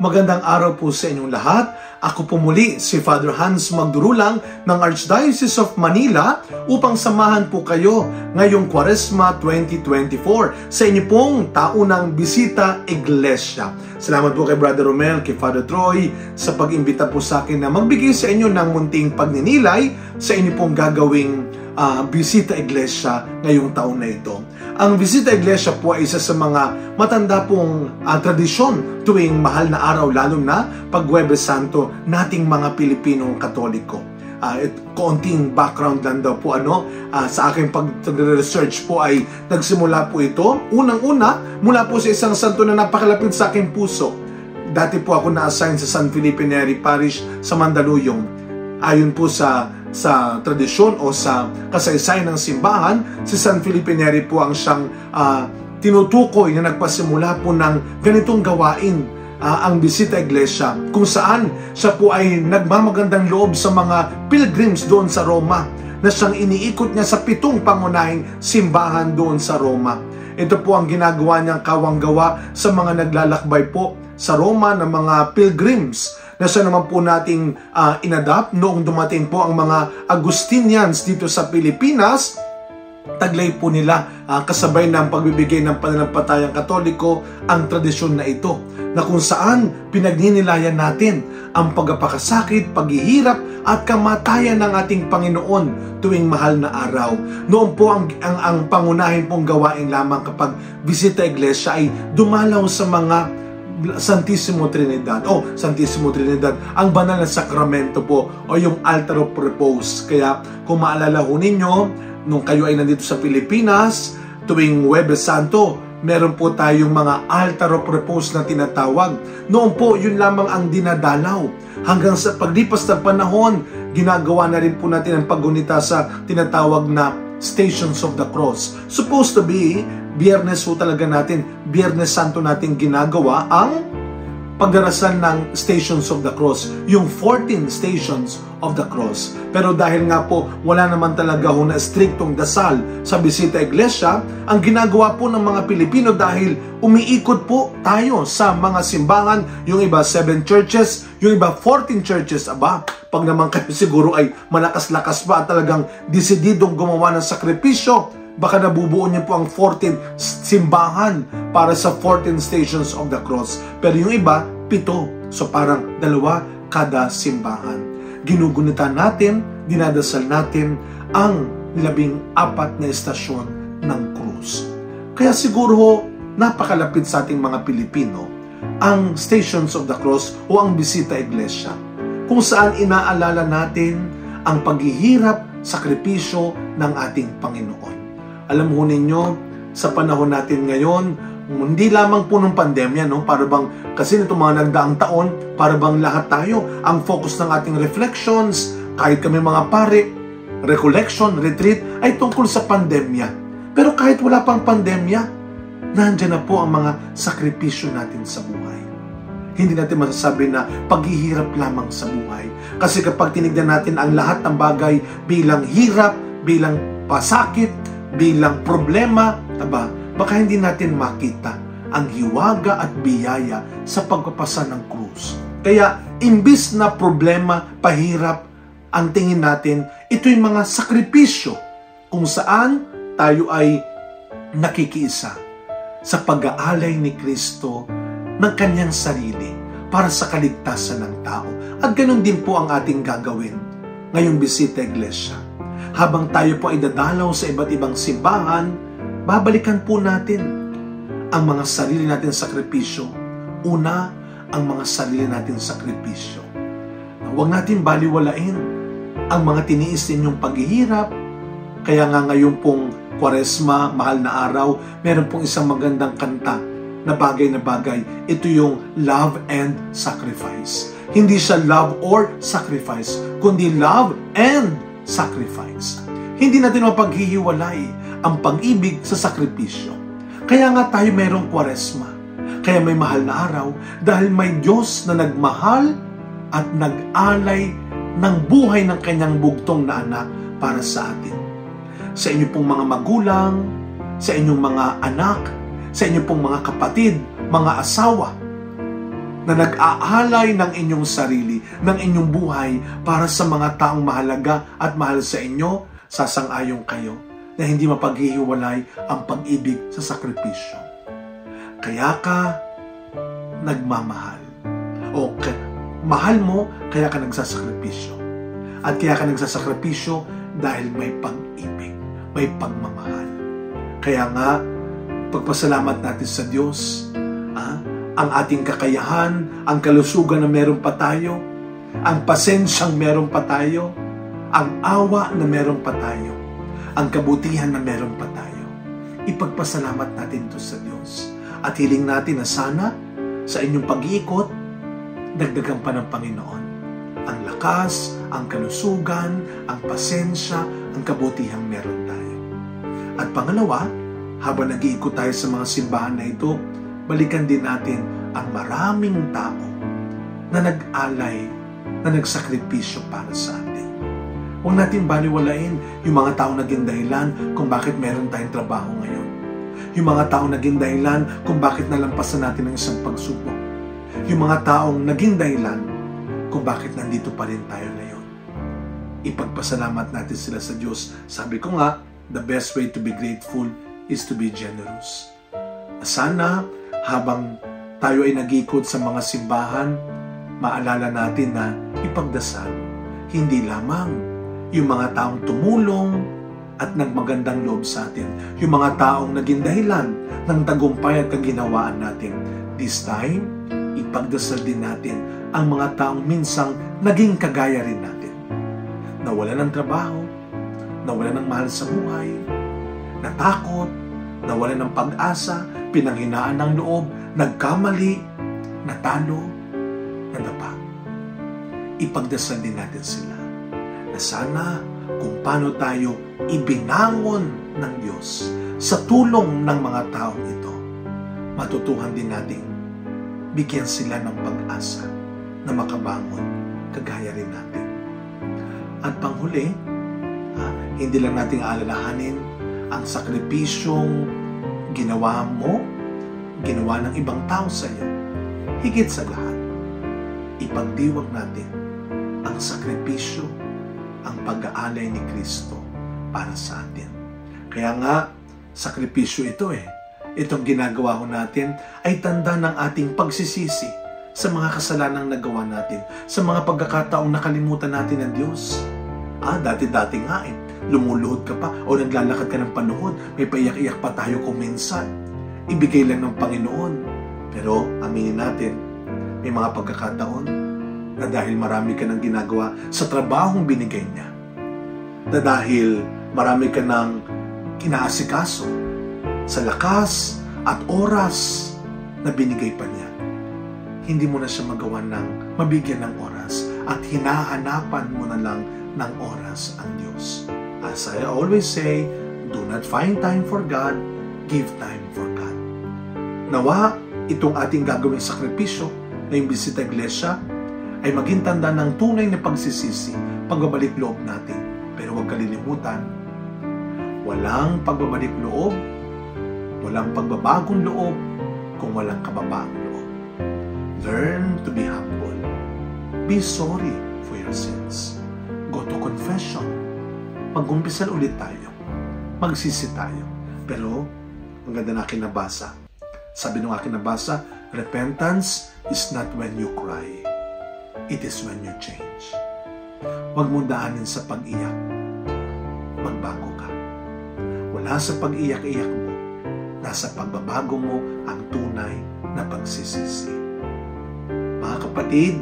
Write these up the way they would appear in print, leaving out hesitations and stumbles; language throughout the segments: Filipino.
Magandang araw po sa inyong lahat. Ako po muli si Father Hans Magdurulang ng Archdiocese of Manila upang samahan po kayo ngayong Quaresma 2024 sa inyo pong taunang bisita Iglesia. Salamat po kay Brother Romel, kay Father Troy sa pag-imbita po sa akin na magbigay sa inyo ng munting pagninilay sa inyo pong gagawing bisita Iglesia ngayong taon na ito. Ang bisita Iglesia po ay isa sa mga matanda pong tradisyon tuwing mahal na araw, lalo na pag Huwebes Santo nating mga Pilipinong Katoliko. Konting background lang daw po sa aking pag-research po ay nagsimula po ito unang-una mula po sa isang santo na napakalapit sa aking puso. Dati po ako na-assign sa San Felipe Neri Parish sa Mandaluyong. Ayon po sa tradisyon o sa kasaysayan ng simbahan, si San Felipe Neri po ang siyang tinutukoy na nagpasimula po ng ganitong gawain, ang bisita Iglesia, kung saan siya po ay nagmamagandang loob sa mga pilgrims doon sa Roma, na siyang iniikot niya sa 7 pangunahing simbahan doon sa Roma. Ito po ang ginagawa niyang kawanggawa sa mga naglalakbay po sa Roma ng mga pilgrims, na siya naman po nating inadapt noong dumating po ang mga Agustinians dito sa Pilipinas. Taglay po nila kasabay ng pagbibigay ng pananampalatayang Katoliko ang tradisyon na ito, na kung saan pinagninilayan natin ang pagpapakasakit, paghihirap at kamatayan ng ating Panginoon tuwing mahal na araw. Noon po ang pangunahin pong gawain lamang kapag bisita Iglesia ay dumalaw sa mga Santissimo Trinidad. Santissimo Trinidad, ang banal na sakramento po o yung altar of repose. Kaya kung maalala ho ninyo, nung kayo ay nandito sa Pilipinas, tuwing Huwebes Santo, meron po tayong mga altar of repose na tinatawag. Noon po, yun lamang ang dinadalaw. Hanggang sa paglipas ng panahon, ginagawa na rin po natin ang paggunita sa tinatawag na Stations of the Cross. Supposed to be, Biyernes po talaga natin, Biyernes Santo natin ginagawa ang pagdarasal ng Stations of the Cross, yung 14 Stations of the Cross. Pero dahil nga po wala naman talaga ho na striktong dasal sa bisita Iglesia, ang ginagawa po ng mga Pilipino, dahil umiikot po tayo sa mga simbahan, yung iba 7 churches, yung iba 14 churches. Pag naman kayo siguro ay malakas-lakas pa at talagang desididong gumawa ng sakripisyo, baka nabubuo niyo po ang 14 simbahan para sa 14 Stations of the Cross. Pero yung iba, 7. So parang 2 kada simbahan. Ginugunita natin, dinadasal natin ang 14 na estasyon ng krus. Kaya siguro napakalapit sa ating mga Pilipino ang Stations of the Cross o ang bisita Iglesia, kung saan inaalala natin ang paghihirap, sakripisyo ng ating Panginoon. Alam mo ninyo, sa panahon natin ngayon, hindi lamang po ng pandemya, para bang, kasi nito mga nagdaang taon, para bang lahat tayo, ang focus ng ating reflections, kahit kami mga pare, recollection, retreat, ay tungkol sa pandemya. Pero kahit wala pang pandemya, nandiyan na po ang mga sakripisyo natin sa buhay. Hindi natin masasabi na paghihirap lamang sa buhay. Kasi kapag tinignan natin ang lahat ng bagay bilang hirap, bilang pasakit, bilang problema, baka hindi natin makita ang hiwaga at biyaya sa pagpapasa ng krus. Kaya, imbis na problema, pahirap, ang tingin natin, ito yung mga sakripisyo kung saan tayo ay nakikiisa sa pag-aalay ni Kristo ng kanyang sarili para sa kaligtasan ng tao. At ganun din po ang ating gagawin ngayong bisita Iglesia. Habang tayo po ay dadalaw sa iba't ibang simbahan, babalikan po natin ang mga sarili natin sakripisyo. Una, ang mga sarili natin sakripisyo. Huwag natin baliwalain ang mga tiniis ninyong paghihirap. Kaya nga ngayon pong Quaresma, mahal na araw, meron pong isang magandang kanta na bagay. Ito yung love and sacrifice. Hindi siya love or sacrifice, kundi love and sacrifice. Hindi natin mapaghihiwalay ang pag-ibig sa sakripisyo. Kaya nga tayo mayroong Quaresma. Kaya may mahal na araw, dahil may Diyos na nagmahal at nag-alay ng buhay ng kanyang bugtong na anak para sa atin. Sa inyo pong mga magulang, sa inyong mga anak, sa inyo pong mga kapatid, mga asawa, na nag-aalay ng inyong sarili, ng inyong buhay para sa mga taong mahalaga at mahal sa inyo, sasang-ayon kayo na hindi mapaghihiwalay ang pag-ibig sa sakripisyo. Kaya ka nagmamahal. O mahal mo, kaya ka nagsasakripisyo. At kaya ka nagsasakripisyo dahil may pag-ibig, may pagmamahal. Kaya nga, pagpasalamat natin sa Diyos, ang ating kakayahan, ang kalusugan na meron pa tayo, ang pasensyang meron pa tayo, ang awa na meron pa tayo, ang kabutihan na meron pa tayo. Ipagpasalamat natin ito sa Diyos. At hiling natin na sana sa inyong pag-iikot, dagdagan pa ng Panginoon ang lakas, ang kalusugan, ang pasensya, ang kabutihang meron tayo. At pangalawa, habang nag-iikot tayo sa mga simbahan na ito, balikan din natin ang maraming tao na nag-alay, na nagsakripisyo para sa atin. Huwag natin baliwalain yung mga taong naging dahilan kung bakit meron tayong trabaho ngayon. Yung mga taong naging dahilan kung bakit nalampasan natin ang isang pagsubok. Yung mga taong naging dahilan kung bakit nandito pa rin tayo ngayon. Ipagpasalamat natin sila sa Diyos. Sabi ko nga, the best way to be grateful is to be generous. Sana, habang tayo ay nag-ikot sa mga simbahan, maalala natin na ipagdasal, hindi lamang yung mga taong tumulong at nagmagandang loob sa atin, yung mga taong naging dahilan ng tagumpay at kaginawaan natin. This time, ipagdasal din natin ang mga taong minsang naging kagaya rin natin. Nawala ng trabaho, nawala ng mahal sa buhay, natakot, nawala ng pag-asa, pinanghinaan ng loob, nagkamali, natalo, nadapa. Ipagdasal din natin sila na sana kung paano tayo ibinangon ng Diyos sa tulong ng mga taong ito, matutuhan din natin bigyan sila ng pag-asa na makabangon kagaya rin natin. At panghuli, hindi lang natin aalalahanin ang sakripisyong ginawa mo, ginawa ng ibang tao sa iyo. Higit sa lahat, ipagdiwag natin ang sakripisyo, ang pag-aalay ni Kristo para sa atin. Kaya nga, sakripisyo ito itong ginagawa ko natin ay tanda ng ating pagsisisi sa mga kasalanang nagawa natin, sa mga pagkakataong nakalimutan natin ng Diyos. Dati-dati nga lumuluhod ka pa o naglalakad ka ng panuhod, may paiyak-iyak pa tayo kung minsan. Ibigay lang ng Panginoon. Pero aminin natin, may mga pagkakataon na dahil marami ka ng ginagawa sa trabahong binigay niya, na dahil marami ka ng kinaasikaso sa lakas at oras na binigay pa niya, hindi mo na siya magawa ng mabigyan ng oras at hinahanapan mo na lang ng oras ang Diyos. As I always say, do not find time for God, give time for God. Nawa, itong ating gagawing sakripisyo na yung bisita iglesia ay maging tanda ng tunay na pagsisisi, pagbabalik loob natin. Pero huwag kalilimutan, walang pagbabalik loob, walang pagbabagong loob, kung walang kababaang loob. Learn to be humble. Be sorry for your sins. Go to confession. Mag-umpisal ulit tayo. Magsisi tayo. Pero, ang ganda na aking nabasa. Sabi ng aking nabasa, repentance is not when you cry. It is when you change. Huwag mong daanin sa pag-iyak. Magbago ka. Wala sa pag-iyak-iyak mo. Nasa pagbabago mo ang tunay na pagsisisi. Mga kapatid,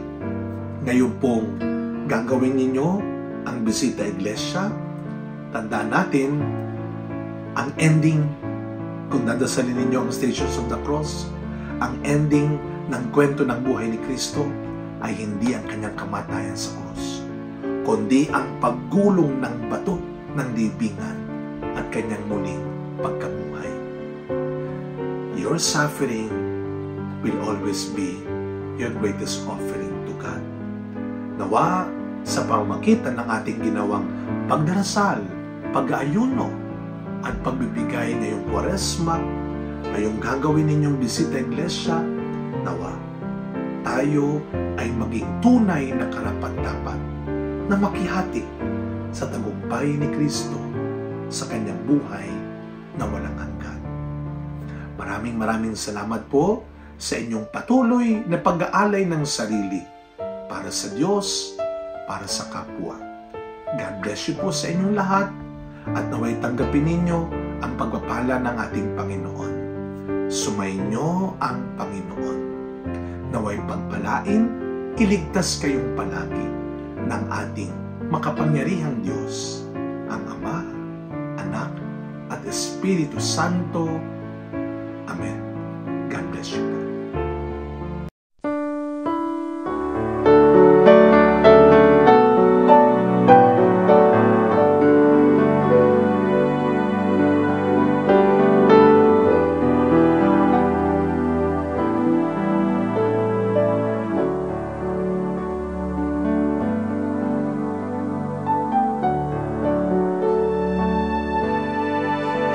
ngayon pong gagawin ninyo ang bisita iglesia. Tandaan natin, ang ending, kung dadasalin ninyo ang Stations of the Cross, ang ending ng kwento ng buhay ni Kristo ay hindi ang kanyang kamatayan sa krus, kundi ang paggulong ng bato ng libingan at kanyang muling pagkabuhay. Your suffering will always be your greatest offering to God. Nawa, sa pamamagitan ng ating ginawang pagdarasal, pag-aayuno, at pagbibigay ngayong Kwaresma, ngayong gagawin ninyong bisita iglesia, nawa, tayo ay maging tunay na karapat-dapat na makihati sa tagumpay ni Kristo sa kanyang buhay na walang hanggan. Maraming salamat po sa inyong patuloy na pag-aalay ng sarili para sa Diyos, para sa kapwa. God bless you po sa inyong lahat at naway tanggapin ninyo ang pagpapala ng ating Panginoon. Sumainyo ang Panginoon. Naway pagpalain, iligtas kayong palagi ng ating makapangyarihang Diyos, ang Ama, Anak, at Espiritu Santo. Amen. God bless you.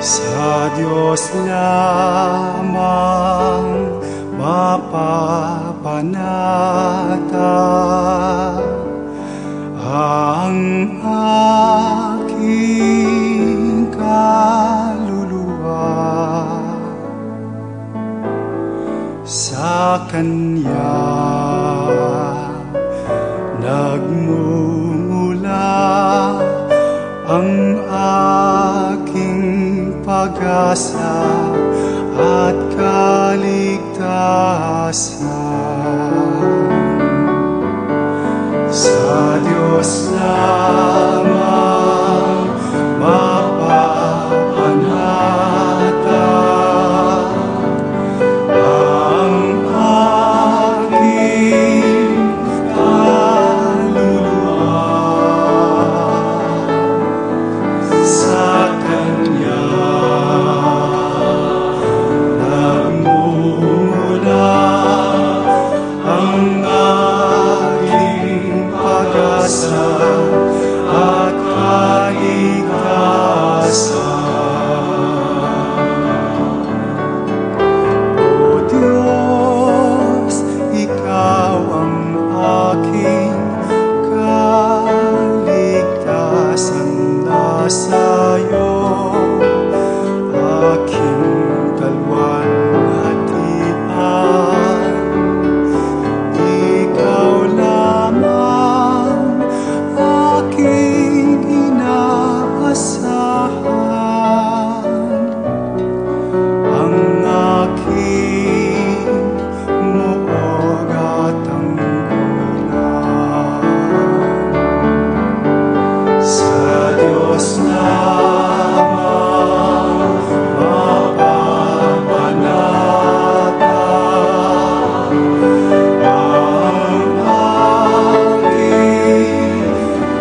Sa Diyos lamang mapapanata ang aking kaluluwa. Sa Kanya nagmumula ang aking pag-asa at kaligtasan. Sa Diyos lamang mapapanata ang aking kaluluwa. Sa Kanya nagmumula ang aking pag-asa at kaligtasan. O Diyos, Ikaw ang aking kaligtasan. Sa'yo aking kalwalhatian. Ikaw lamang aking inaasahan. Ang aking muog at tanggulan. Sa Diyos lamang mapapanata ang aking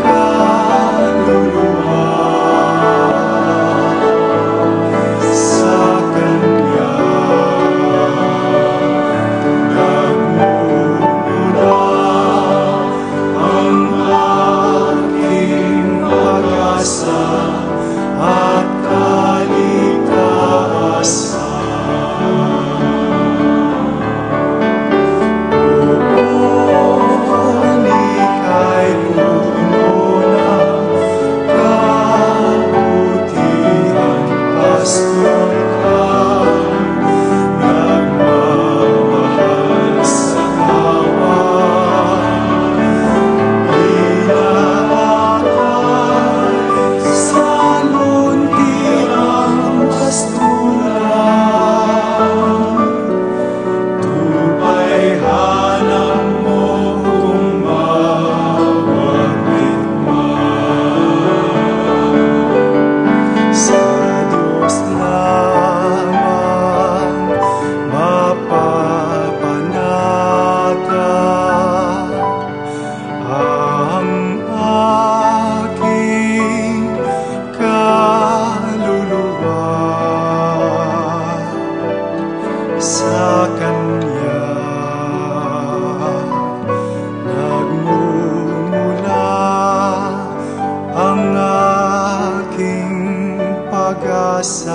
kaluluwa. Sa Kanya nagmumula ang aking pag-asa at kaligtasan. Buong ika'y puno ng kabutihan, pastor ka, nagmamahal sa kawan. Inaaral sa luntirang pastulan. Tupayhanan mo kung mawaglit man. Sa Diyos lamang mapapanata ang aking kaluluwa. Sa Kanya nagmumula ang aking pag-asa